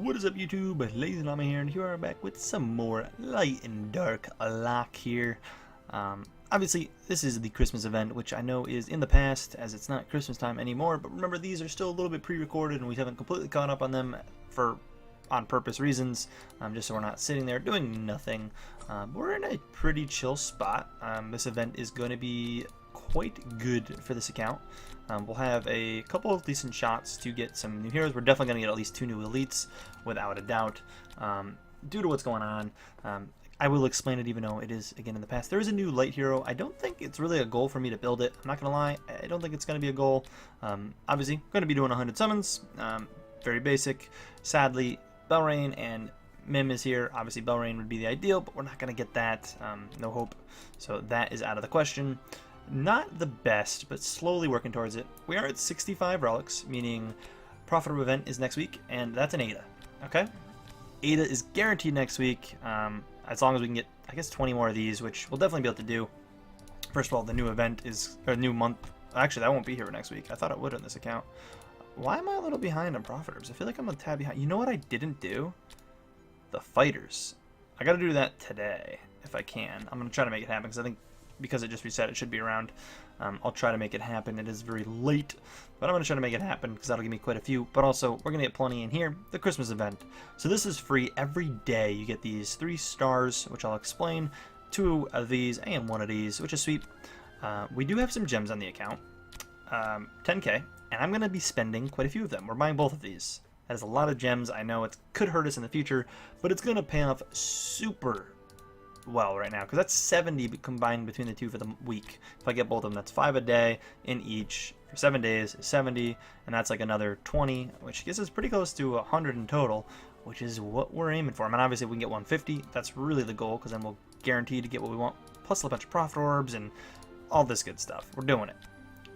What is up, YouTube? LazeeLlama here, and here we are back with some more Light and Dark lock here. Obviously, this is the Christmas event, which I know is in the past, as it's not Christmas time anymore, but remember, these are still a little bit pre-recorded, and we haven't completely caught up on them for on-purpose reasons, just so we're not sitting there doing nothing. We're in a pretty chill spot. This event is going to be quite good for this account. We'll have a couple of decent shots to get some new heroes. We're definitely going to get at least 2 new elites, without a doubt, due to what's going on. I will explain it even though it is, again, in the past. There is a new light hero. I don't think it's really a goal for me to build it. I'm not going to lie. I don't think it's going to be a goal. Obviously, going to be doing 100 summons. Very basic. Sadly, Belrain and Mim is here. Obviously, Belrain would be the ideal, but we're not going to get that. No hope. So that is out of the question. Not the best, but slowly working towards it. We are at 65 relics, meaning profitable event is next week, and that's an Ada. Okay? Ada is guaranteed next week, as long as we can get, I guess, 20 more of these, which we'll definitely be able to do. First of all, the new event is, or new month. Actually, that won't be here next week. I thought it would on this account. Why am I a little behind on profiters? I feel like I'm a tad behind. You know what I didn't do? The fighters. I gotta do that today, if I can. I'm gonna try to make it happen, because I think because it just reset, it should be around. I'll try to make it happen. It is very late, but I'm going to try to make it happen because that'll give me quite a few. But also, we're going to get plenty in here. The Christmas event. So this is free every day. You get these 3 stars, which I'll explain. 2 of these and 1 of these, which is sweet. We do have some gems on the account. 10k, and I'm going to be spending quite a few of them. We're buying both of these. That is a lot of gems. I know it could hurt us in the future, but it's going to pay off super well right now, because that's 70 combined between the 2 for the week. If I get both of them, that's 5 a day in each for 7 days is 70, and that's like another 20, which gets us pretty close to 100 in total, which is what we're aiming for. I mean, obviously if we can get 150, that's really the goal, because then we'll guarantee to get what we want, plus a bunch of profit orbs and all this good stuff. We're doing it.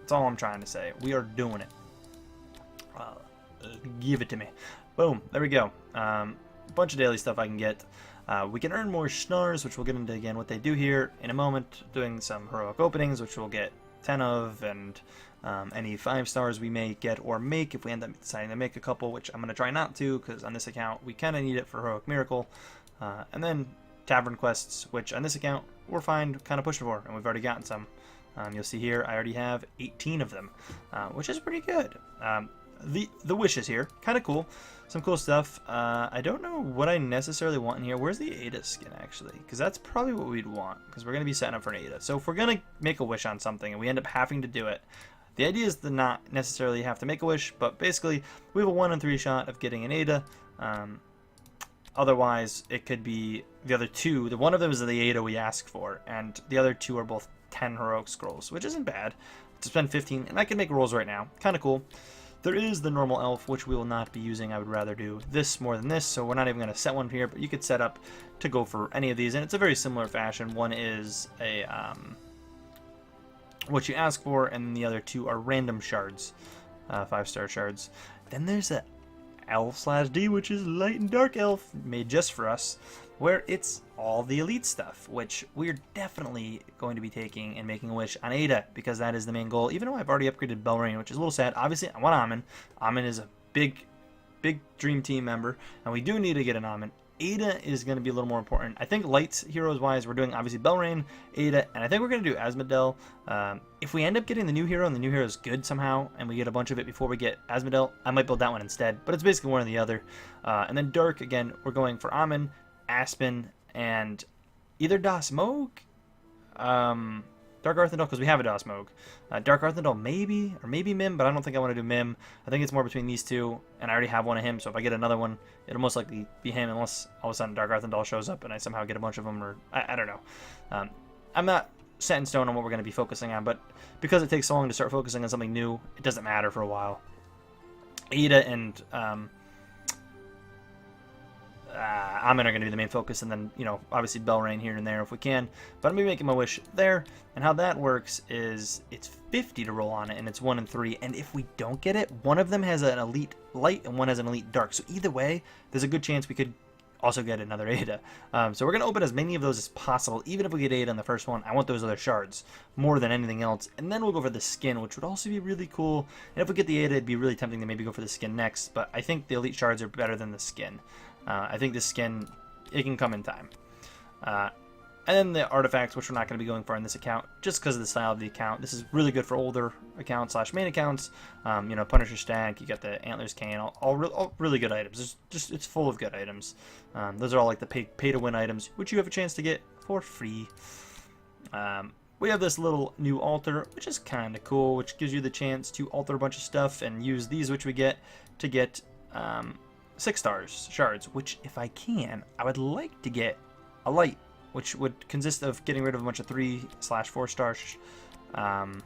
That's all I'm trying to say. We are doing it. Give it to me. Boom, there we go. Bunch of daily stuff I can get. We can earn more stars, which we'll get into again what they do here in a moment, doing some heroic openings, which we'll get 10 of, and any 5 stars we may get or make if we end up deciding to make a couple, which I'm going to try not to, because on this account we kind of need it for heroic miracle. And then tavern quests, which on this account we're fine kind of pushing for, and we've already gotten some. You'll see here I already have 18 of them, which is pretty good. The wishes here, kind of cool. Some cool stuff. I don't know what I necessarily want in here. Where's the Ada skin, actually? Because that's probably what we'd want, because we're going to be setting up for an Ada. So if we're going to make a wish on something and we end up having to do it, the idea is to not necessarily have to make a wish, but basically we have a 1 in 3 shot of getting an Ada. Otherwise, it could be the other 2. The one of them is the Ada we ask for, and the other 2 are both 10 heroic scrolls, which isn't bad. To spend 15, and I can make rolls right now. Kind of cool. There is the normal elf, which we will not be using. I would rather do this more than this, so we're not even going to set one here, but you could set up to go for any of these, and it's a very similar fashion. One is a what you ask for, and the other 2 are random shards, 5-star shards. Then there's a elf/D, which is light and dark elf, made just for us, where it's all the elite stuff, which we're definitely going to be taking and making a wish on Ada, because that is the main goal, even though I've already upgraded Belrain, which is a little sad. Obviously, I want Amin. Amin is a big dream team member, and we do need to get an Amin. Ada is going to be a little more important. I think lights heroes-wise, we're doing obviously Belrain, Ada, and I think we're going to do Asmodel. If we end up getting the new hero, and the new hero is good somehow, and we get a bunch of it before we get Asmodel, I might build that one instead, but it's basically one or the other. And then Dark, again, we're going for Amin, Aspen, and either Dasmog, Dark Arthendal, because we have a Dasmog. Dark Arthendal maybe, or maybe Mim, but I don't think I want to do Mim. I think it's more between these 2, and I already have one of him, so if I get another one, it'll most likely be him, unless all of a sudden Dark Arthendal shows up and I somehow get a bunch of them, or I don't know. I'm not set in stone on what we're going to be focusing on, but because it takes so long to start focusing on something new, it doesn't matter for a while. Ada and Amin are going to be the main focus, and then, you know, obviously Belrain here and there if we can. But I'm going to be making my wish there, and how that works is it's 50 to roll on it, and it's 1 in 3, and if we don't get it, one of them has an elite light and one has an elite dark. So either way, there's a good chance we could also get another Ada. So we're going to open as many of those as possible. Even if we get Ada on the first one, I want those other shards more than anything else. And then we'll go for the skin, which would also be really cool. And if we get the Ada, it'd be really tempting to maybe go for the skin next. But I think the elite shards are better than the skin. I think the skin, it can come in time. And then the artifacts, which we're not going to be going for in this account, just because of the style of the account. This is really good for older accounts / main accounts. You know, Punisher Stack, you got the Antlers Cane, all really good items. It's full of good items. Those are all like the pay to win items, which you have a chance to get for free. We have this little new altar, which is kind of cool, which gives you the chance to alter a bunch of stuff and use these, which we get to get 6 stars shards, which if I can, I would like to get a light, which would consist of getting rid of a bunch of 3/4 stars. And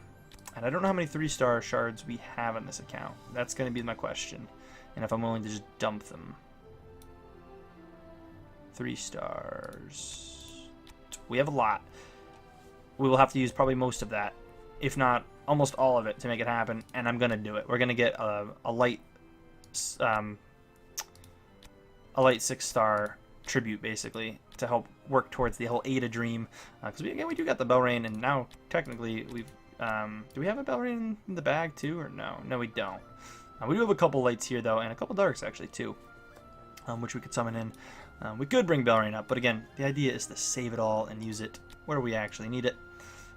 I don't know how many 3-star shards we have on this account. That's going to be my question. And if I'm willing to just dump them. 3 stars. We have a lot. We will have to use probably most of that, if not almost all of it, to make it happen. And I'm going to do it. We're going to get a light 6-star tribute, basically, to help work towards the whole Ada dream, because we do got the Belrain, and now technically we've do we have a Belrain in the bag too, or no we don't. We do have a couple lights here though, and a couple darks actually too, which we could summon in. We could bring Belrain up, but again, the idea is to save it all and use it where we actually need it.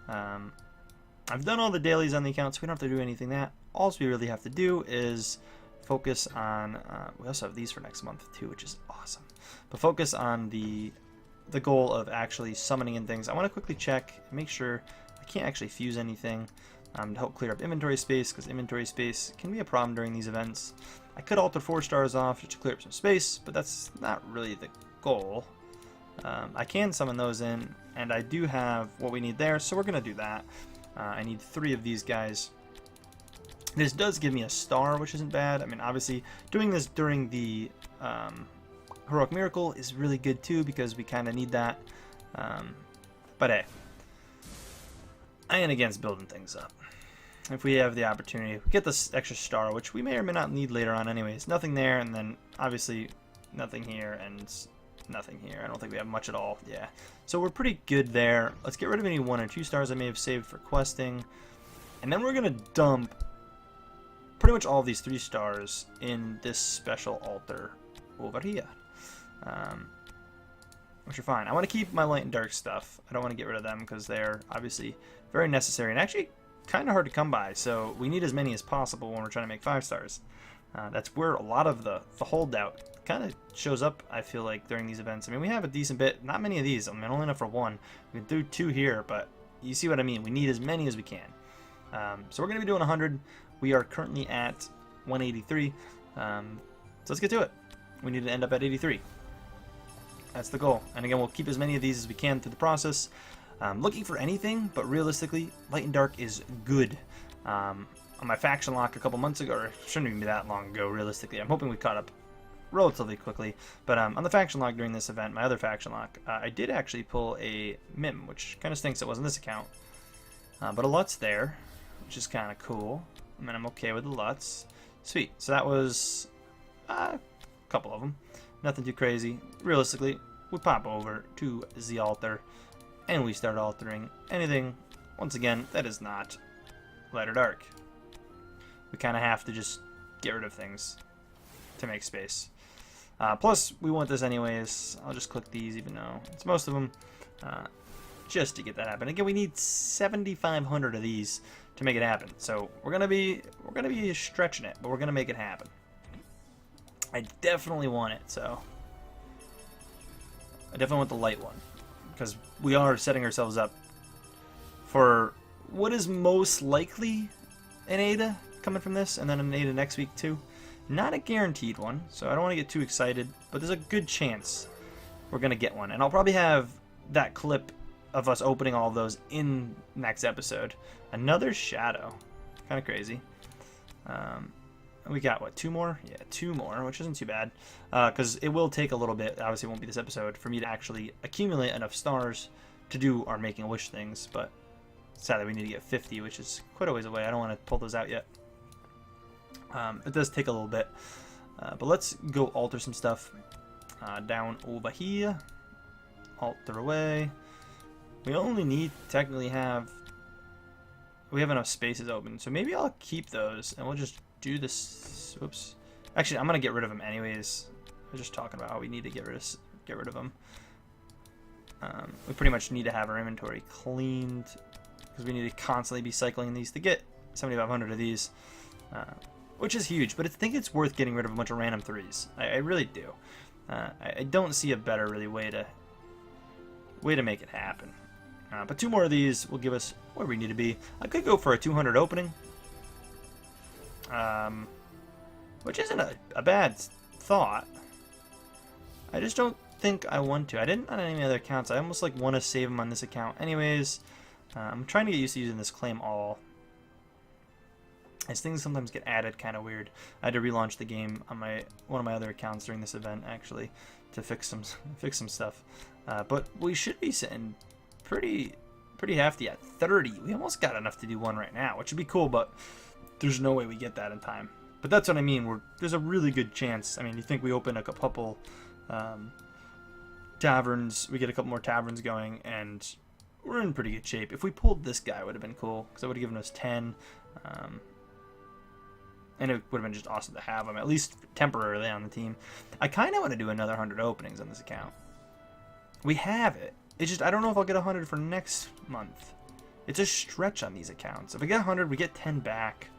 I've done all the dailies on the account, so we don't have to do anything that. All we really have to do is focus on, we also have these for next month too, which is awesome. But focus on the goal of actually summoning in things. I want to quickly check and make sure I can't actually fuse anything to help clear up inventory space, because inventory space can be a problem during these events. I could alter 4 stars off just to clear up some space, but that's not really the goal. I can summon those in, and I do have what we need there, so we're going to do that. I need 3 of these guys. This does give me a star, which isn't bad. I mean, obviously, doing this during the Heroic Miracle is really good too, because we kind of need that. But hey, I ain't against building things up. If we have the opportunity, we get this extra star, which we may or may not need later on anyways. Nothing there, and then obviously nothing here, and nothing here. I don't think we have much at all. Yeah, so we're pretty good there. Let's get rid of any 1 or 2 stars I may have saved for questing, and then we're gonna dump pretty much all of these 3 stars in this special altar over here, which are fine. I want to keep my light and dark stuff. I don't want to get rid of them because they're obviously very necessary and actually kind of hard to come by, so we need as many as possible when we're trying to make 5 stars. That's where a lot of the holdout kind of shows up, I feel like, during these events. I mean, we have a decent bit, not many of these. I mean, only enough for 1. We can do 2 here, but you see what I mean. We need as many as we can. So we're going to be doing 100. We are currently at 183. So let's get to it. We need to end up at 83. That's the goal. And again, we'll keep as many of these as we can through the process. Looking for anything, but realistically, Light and Dark is good. On my faction lock a couple months ago, or it shouldn't even be that long ago, realistically. I'm hoping we caught up relatively quickly. But on the faction lock during this event, my other faction lock, I did actually pull a Mim, which kind of stinks it wasn't this account. But a Lutz there, which is kind of cool. I mean, I'm okay with the Lutz. Sweet. So that was a couple of them. Nothing too crazy. Realistically, we pop over to the altar and we start altering anything, once again, that is not Light or Dark. We kind of have to just get rid of things to make space. Plus, we want this anyways. I'll just click these, even though it's most of them, just to get that happen. Again, we need 7,500 of these to make it happen. So we're gonna be stretching it, but we're gonna make it happen. I definitely want it, so I definitely want the light one, because we are setting ourselves up for what is most likely an Ada coming from this, and then an Ada next week too. Not a guaranteed one, so I don't want to get too excited, but there's a good chance we're gonna get one, and I'll probably have that clip of us opening all of those in next episode. Another shadow, kind of crazy. We got, what, 2 more? Yeah, 2 more, which isn't too bad. Because it will take a little bit, obviously it won't be this episode, for me to actually accumulate enough stars to do our Making a Wish things. But sadly, we need to get 50, which is quite a ways away. I don't want to pull those out yet. It does take a little bit. But let's go alter some stuff. down over here. Alter away. We only need to technically have... We have enough spaces open, so maybe I'll keep those, and we'll just do this. Oops. Actually, I'm gonna get rid of them anyways. We're just talking about how we need to get rid of them. We pretty much need to have our inventory cleaned because we need to constantly be cycling these to get 7,500 of these, which is huge. But I think it's worth getting rid of a bunch of random 3s. I really do. I don't see a better really way to make it happen. But 2 more of these will give us where we need to be. I could go for a 200 opening, which isn't a bad thought. I just don't think I want to. I didn't on any other accounts. I almost like want to save them on this account anyways. I'm trying to get used to using this claim all. As things sometimes get added kind of weird. I had to relaunch the game on one of my other accounts during this event actually to fix some stuff. But we should be sitting pretty hefty at 30. We almost got enough to do one right now, which would be cool, but there's no way we get that in time. But that's what I mean. There's a really good chance. I mean, you think we open a couple taverns, we get a couple more taverns going, and we're in pretty good shape. If we pulled this guy, it would have been cool, because it would have given us 10. And it would have been just awesome to have him, at least temporarily on the team. I kind of want to do another 100 openings on this account. We have it. It's just, I don't know if I'll get 100 for next month. It's a stretch on these accounts. If we get 100, we get 10 back.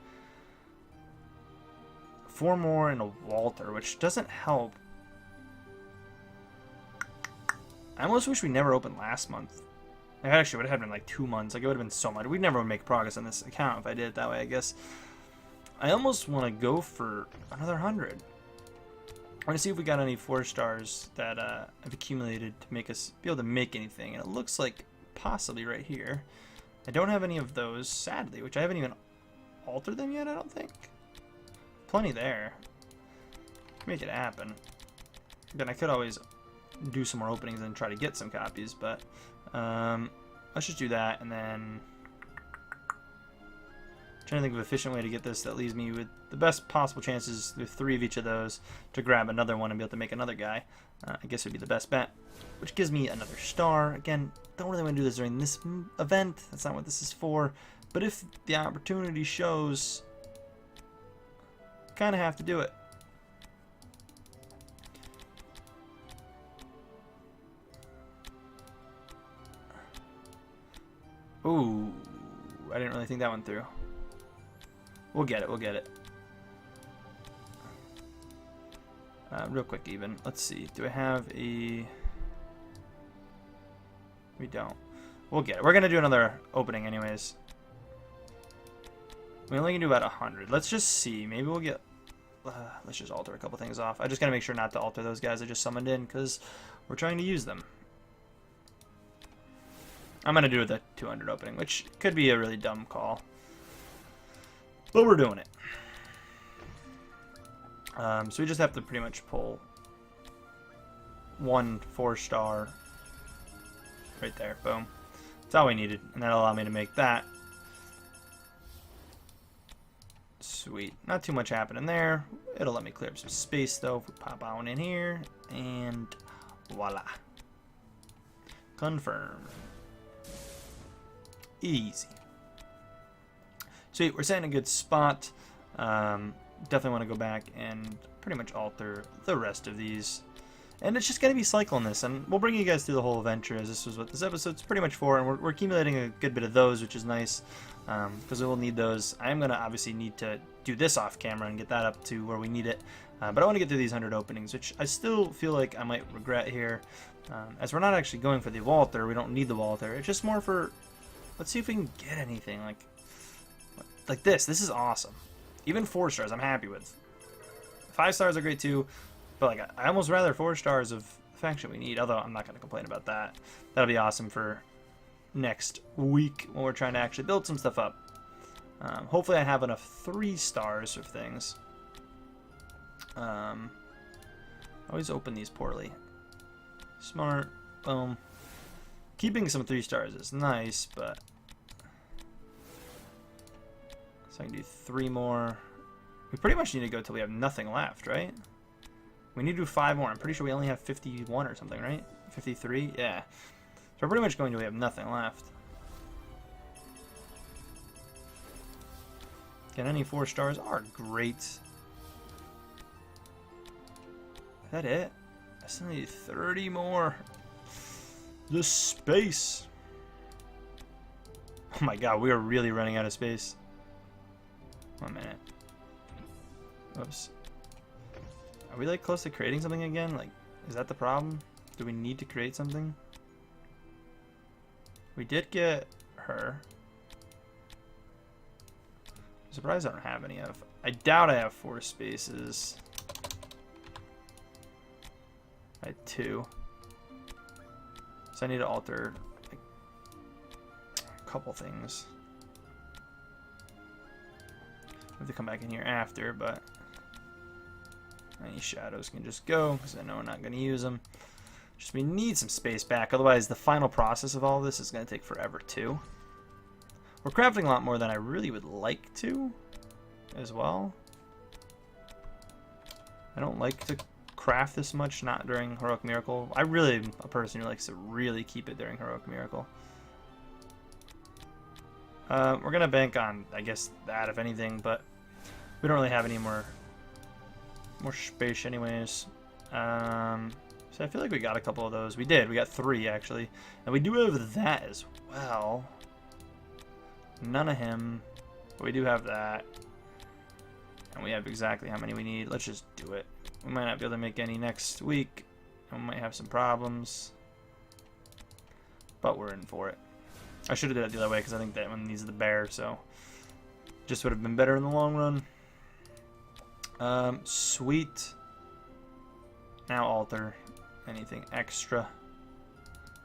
4 more and a Walter, which doesn't help. I almost wish we never opened last month. Actually, it would have been like 2 months. Like, it would have been so much. We'd never make progress on this account if I did it that way, I guess. I almost want to go for another 100. I want to see if we got any 4 stars that have accumulated to make us be able to make anything. And it looks like possibly right here. I don't have any of those, sadly, which I haven't even altered them yet, I don't think. Plenty there. Make it happen. Then I could always do some more openings and try to get some copies, but let's just do that, and then trying to think of an efficient way to get this that leaves me with the best possible chances with 3 of each of those to grab another one and be able to make another guy. I guess would be the best bet, which gives me another star. Again, don't really want to do this during this event. That's not what this is for. But if the opportunity shows, kind of have to do it. Ooh, I didn't really think that one through. We'll get it, we'll get it. Real quick even, let's see, do I have a... We don't. We'll get it. We're going to do another opening anyways. We only can do about 100. Let's just see, maybe we'll get... let's just alter a couple things off. I just got to make sure not to alter those guys I just summoned in, because we're trying to use them. I'm going to do the 200 opening, which could be a really dumb call. But we're doing it. So we just have to pretty much pull 1 4-star right there. Boom. That's all we needed. And that'll allow me to make that. Sweet. Not too much happening there. It'll let me clear up some space, though, if we pop on in here. And voila. Confirm. Easy. Sweet, we're setting a good spot. Definitely want to go back and pretty much alter the rest of these. And it's just going to be cycling this, and we'll bring you guys through the whole adventure, as this was what this episode's pretty much for, and we're accumulating a good bit of those, which is nice, because we will need those. I am going to obviously need to do this off camera and get that up to where we need it, but I want to get through these 100 openings, which I still feel like I might regret here, as we're not actually going for the Walter. We don't need the Walter. It's just more for, let's see if we can get anything, like this. This is awesome. Even 4 stars I'm happy with. 5 stars are great too, but like I almost rather 4 stars of faction we need, although I'm not going to complain about that. That'll be awesome for next week when we're trying to actually build some stuff up. Hopefully I have enough 3 stars of things. Always open these poorly. Smart. Boom. Keeping some 3 stars is nice, but so I can do 3 more. We pretty much need to go till we have nothing left, right? We need to do 5 more. I'm pretty sure we only have 51 or something, right? 53? Yeah. So we're pretty much going to have nothing left. Get any 4 stars are great. Is that it? I still need 30 more. The space. Oh my god, we are really running out of space. 1 minute. Oops. Are we like close to creating something again? Like, is that the problem? Do we need to create something? We did get her. I'm surprised I don't have any of. I doubt I have 4 spaces. I had 2. So I need to alter like, a couple things. I have to come back in here after, but any shadows can just go because I know we're not going to use them. Just we need some space back, otherwise the final process of all of this is going to take forever too. We're crafting a lot more than I really would like to as well. I don't like to craft this much, not during Heroic Miracle. I really am a person who likes to really keep it during Heroic Miracle. We're going to bank on, I guess, that if anything, but we don't really have any more space anyways. So I feel like we got a couple of those. We did. We got 3 actually. And we do have that as well. None of him. But we do have that. And we have exactly how many we need. Let's just do it. We might not be able to make any next week. And we might have some problems. But we're in for it. I should have did it the other way because I think that one needs the bear. So just would have been better in the long run. Sweet. Now alter anything extra.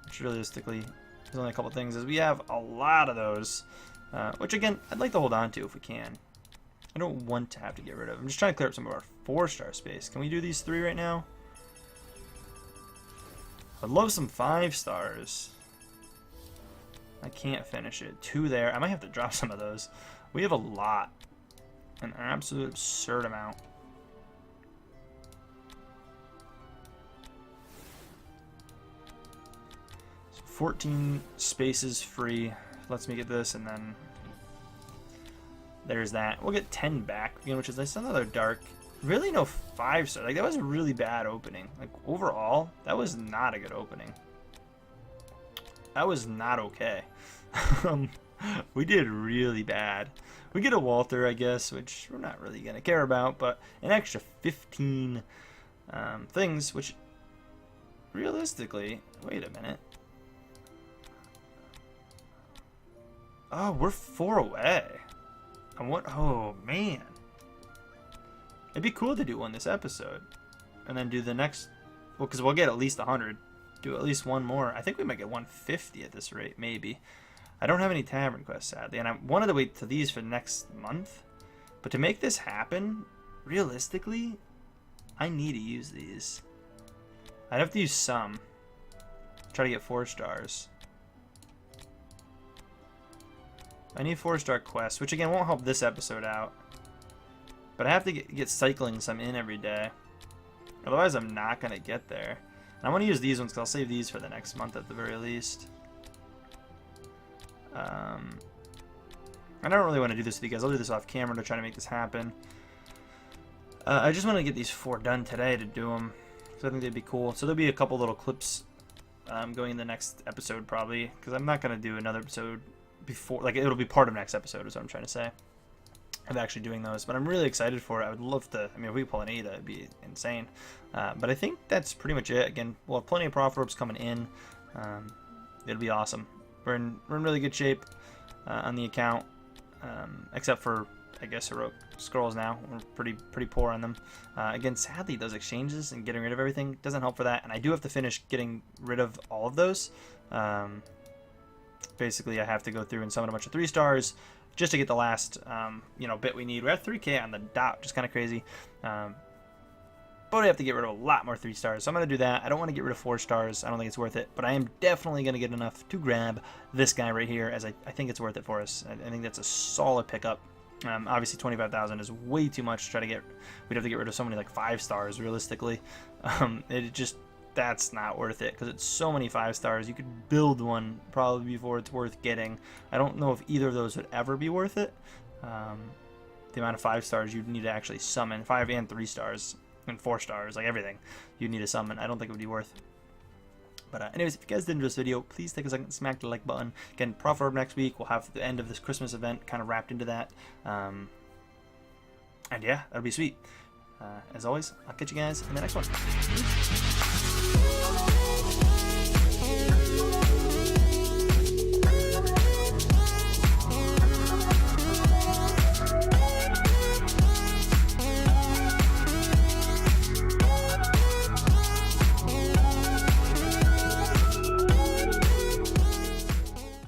Which realistically, there's only a couple things. As we have a lot of those. Which again, I'd like to hold on to if we can. I don't want to have to get rid of. I'm just trying to clear up some of our 4-star space. Can we do these 3 right now? I'd love some 5 stars. I can't finish it. 2 there. I might have to drop some of those. We have a lot. An absolute absurd amount. So 14 spaces free. Let's me get this, and then there's that. We'll get 10 back, again, which is nice. Another dark. Really no 5-star. Like, that was a really bad opening. Like, overall, that was not a good opening. That was not okay. We did really bad. We get a Walther, I guess, which we're not really going to care about, but an extra 15 things, which realistically, wait a minute. Oh, we're 4 away. And what? Oh, man. It'd be cool to do one this episode. And then do the next, well, because we'll get at least 100. Do at least one more. I think we might get 150 at this rate, maybe. I don't have any tavern quests, sadly, and I wanted to wait to these for next month. But to make this happen, realistically, I need to use these. I'd have to use some. Try to get 4 stars. I need 4-star quests, which again won't help this episode out. But I have to get cycling some in every day. Otherwise, I'm not going to get there. And I want to use these ones because I'll save these for the next month at the very least. I don't really want to do this with you guys. I'll do this off camera to try to make this happen. I just want to get these 4 done today to do them. Because I think they'd be cool. So there'll be a couple little clips going in the next episode probably. Because I'm not going to do another episode before. Like, it'll be part of next episode is what I'm trying to say. Of actually doing those. But I'm really excited for it. I would love to. I mean, if we pull an 8, that'd be insane. But I think that's pretty much it. Again, we'll have plenty of profit orbs coming in. It'll be awesome. We're in really good shape on the account. Except for, I guess, heroic scrolls now. We're pretty poor on them. Again, sadly, those exchanges and getting rid of everything doesn't help for that. And I do have to finish getting rid of all of those. Basically, I have to go through and summon a bunch of 3 stars just to get the last, bit we need. We're at 3K on the dot, which is kind of crazy. But I have to get rid of a lot more 3 stars. So I'm going to do that. I don't want to get rid of 4 stars. I don't think it's worth it. But I am definitely going to get enough to grab this guy right here, as I think it's worth it for us. I think that's a solid pickup. Obviously 25,000 is way too much to try to get. We'd have to get rid of so many like 5 stars realistically. That's not worth it because it's so many 5 stars. You could build one probably before it's worth getting. I don't know if either of those would ever be worth it. The amount of 5 stars you'd need to actually summon, 5 and 3 stars and 4 stars, like everything you'd need to summon. I don't think it would be worth it. But anyways, if you guys did enjoy this video, please take a second, smack the like button. Again, Profit next week, we'll have the end of this Christmas event kind of wrapped into that. And yeah, that'll be sweet. As always, I'll catch you guys in the next one.